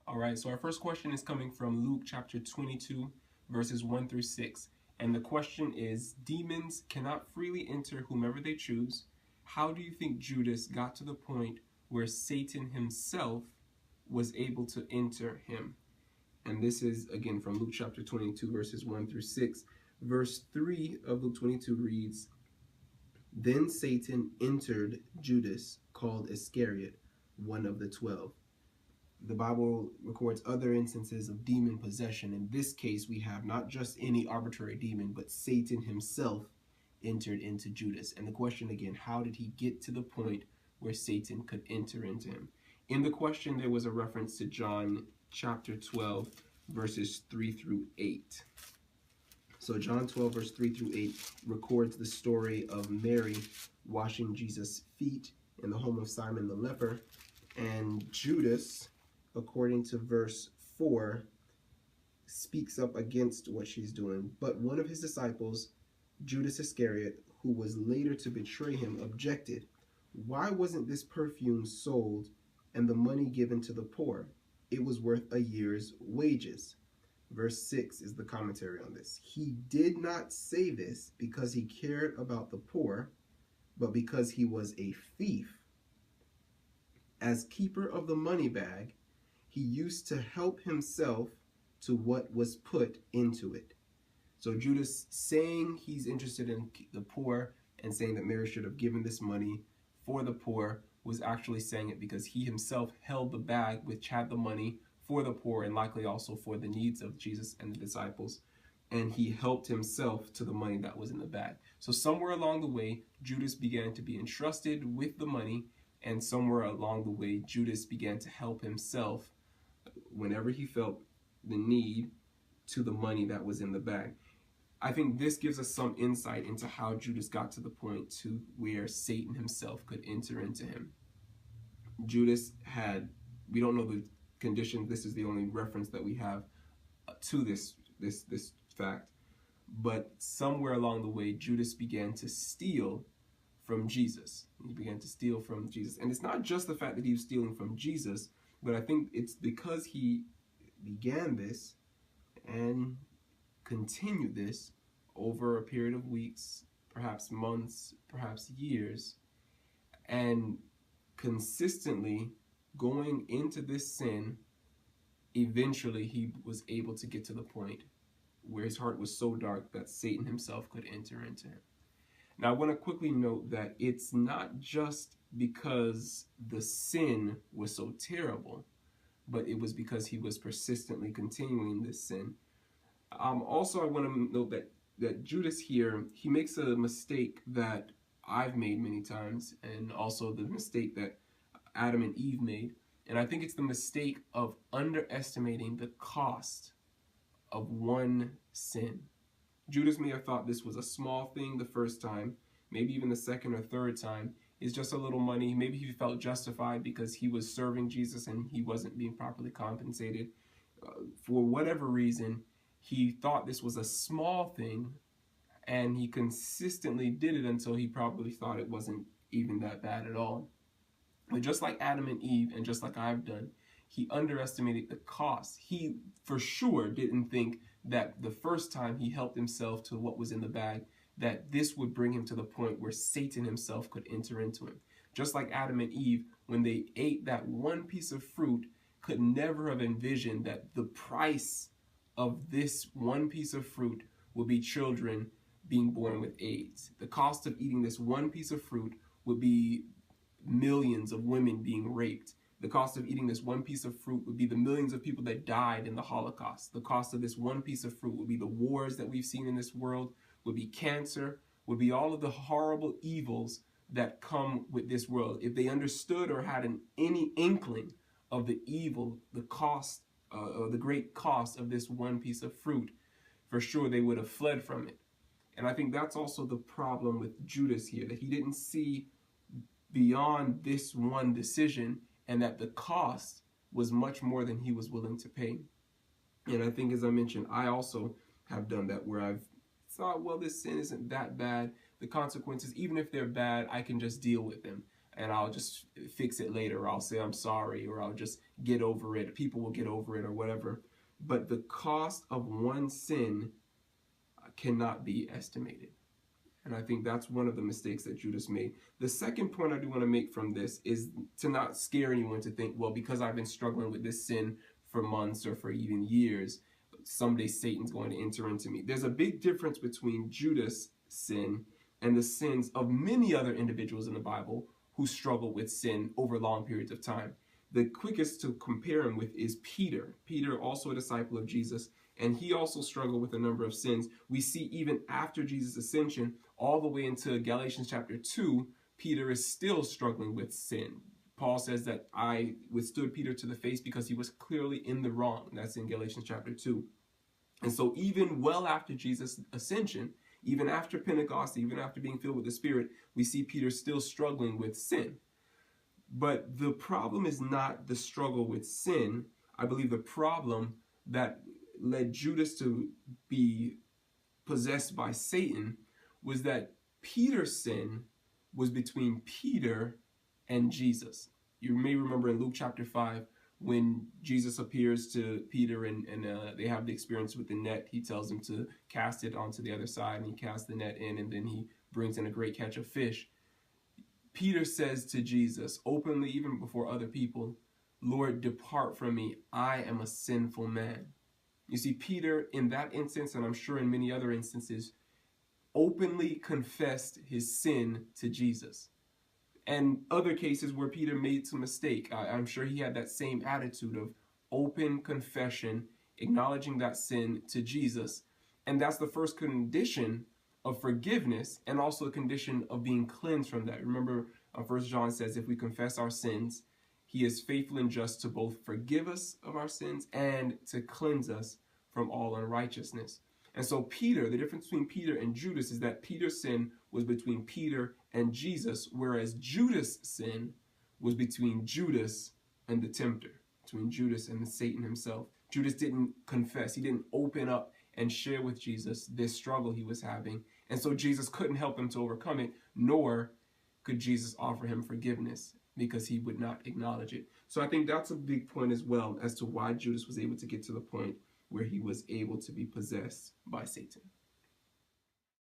All right, so our first question is coming from Luke chapter 22, verses 1 through 6. And the question is, demons cannot freely enter whomever they choose. How do you think Judas got to the point where Satan himself was able to enter him? And this is, again, from Luke chapter 22, verses 1 through 6. Verse 3 of Luke 22 reads, "Then Satan entered Judas, called Iscariot, one of the 12. The Bible records other instances of demon possession. In this case, we have not just any arbitrary demon, but Satan himself entered into Judas. And the question again, how did he get to the point where Satan could enter into him? In the question, there was a reference to John chapter 12, verses 3 through 8. So John 12, verse 3 through 8 records the story of Mary washing Jesus' feet in the home of Simon the leper. And Judas, according to verse 4, speaks up against what she's doing. But one of his disciples, Judas Iscariot, who was later to betray him, objected, "Why wasn't this perfume sold and the money given to the poor? It was worth a year's wages." Verse 6 is the commentary on this. "He did not say this because he cared about the poor, but because he was a thief. As keeper of the money bag, he used to help himself to what was put into it." So Judas saying he's interested in the poor and saying that Mary should have given this money for the poor was actually saying it because he himself held the bag which had the money for the poor and likely also for the needs of Jesus and the disciples. And he helped himself to the money that was in the bag. So somewhere along the way, Judas began to be entrusted with the money, and somewhere along the way, Judas began to help himself whenever he felt the need to the money that was in the bag. I think this gives us some insight into how Judas got to the point to where Satan himself could enter into him. Judas had, we don't know the condition, this is the only reference that we have to this fact, but somewhere along the way, Judas began to steal from Jesus. He began to steal from Jesus. And it's not just the fact that he was stealing from Jesus, but I think it's because he began this and continued this over a period of weeks, perhaps months, perhaps years, and consistently going into this sin, eventually he was able to get to the point where his heart was so dark that Satan himself could enter into him. Now, I want to quickly note that it's not just because the sin was so terrible, but it was because he was persistently continuing this sin. Also, I want to note that Judas here, he makes a mistake that I've made many times, and also the mistake that Adam and Eve made. And I think it's the mistake of underestimating the cost of one sin. Judas may have thought this was a small thing the first time, maybe even the second or third time. It's just a little money. Maybe he felt justified because he was serving Jesus and he wasn't being properly compensated. For whatever reason, he thought this was a small thing, and he consistently did it until he probably thought it wasn't even that bad at all. But just like Adam and Eve, and just like I've done, he underestimated the cost. He for sure didn't think that the first time he helped himself to what was in the bag, that this would bring him to the point where Satan himself could enter into him. Just like Adam and Eve, when they ate that one piece of fruit, could never have envisioned that the price of this one piece of fruit would be children being born with AIDS. The cost of eating this one piece of fruit would be millions of women being raped. The cost of eating this one piece of fruit would be the millions of people that died in the Holocaust. The cost of this one piece of fruit would be the wars that we've seen in this world, would be cancer, would be all of the horrible evils that come with this world. If they understood or had any inkling of the evil, the cost, or the great cost of this one piece of fruit, for sure they would have fled from it. And I think that's also the problem with Judas here, that he didn't see beyond this one decision, and that the cost was much more than he was willing to pay. And I think, as I mentioned, I also have done that, where I've thought, well, this sin isn't that bad. The consequences, even if they're bad, I can just deal with them. and I'll just fix it later, or I'll say I'm sorry, or I'll just get over it. People will get over it, or whatever. But the cost of one sin cannot be estimated. And I think that's one of the mistakes that Judas made. The second point I do want to make from this is to not scare anyone to think, well, because I've been struggling with this sin for months or for even years, someday Satan's going to enter into me. There's a big difference between Judas' sin and the sins of many other individuals in the Bible who struggle with sin over long periods of time. The quickest to compare him with is Peter. Peter, also a disciple of Jesus, and he also struggled with a number of sins. We see even after Jesus' ascension, all the way into Galatians chapter 2, Peter is still struggling with sin. Paul says that I withstood Peter to the face because he was clearly in the wrong. That's in Galatians chapter 2. And so even well after Jesus' ascension, even after Pentecost, even after being filled with the Spirit, we see Peter still struggling with sin. But the problem is not the struggle with sin. I believe the problem that led Judas to be possessed by Satan was that Peter's sin was between Peter and Jesus. You may remember in Luke chapter 5 when Jesus appears to Peter and they have the experience with the net. He tells him to cast it onto the other side, and he casts the net in, and then he brings in a great catch of fish. Peter says to Jesus openly, even before other people, "Lord, depart from me. I am a sinful man." You see, Peter, in that instance, and I'm sure in many other instances, openly confessed his sin to Jesus. And other cases where Peter made some mistake, I'm sure he had that same attitude of open confession, acknowledging that sin to Jesus. And that's the first condition of forgiveness, and also a condition of being cleansed from that. Remember, 1 John says, if we confess our sins, he is faithful and just to both forgive us of our sins and to cleanse us from all unrighteousness. And so Peter, the difference between Peter and Judas is that Peter's sin was between Peter and Jesus, whereas Judas' sin was between Judas and the tempter, between Judas and Satan himself. Judas didn't confess. He didn't open up and share with Jesus this struggle he was having. And so Jesus couldn't help him to overcome it, nor could Jesus offer him forgiveness because he would not acknowledge it. So I think that's a big point as well as to why Judas was able to get to the point where he was able to be possessed by Satan.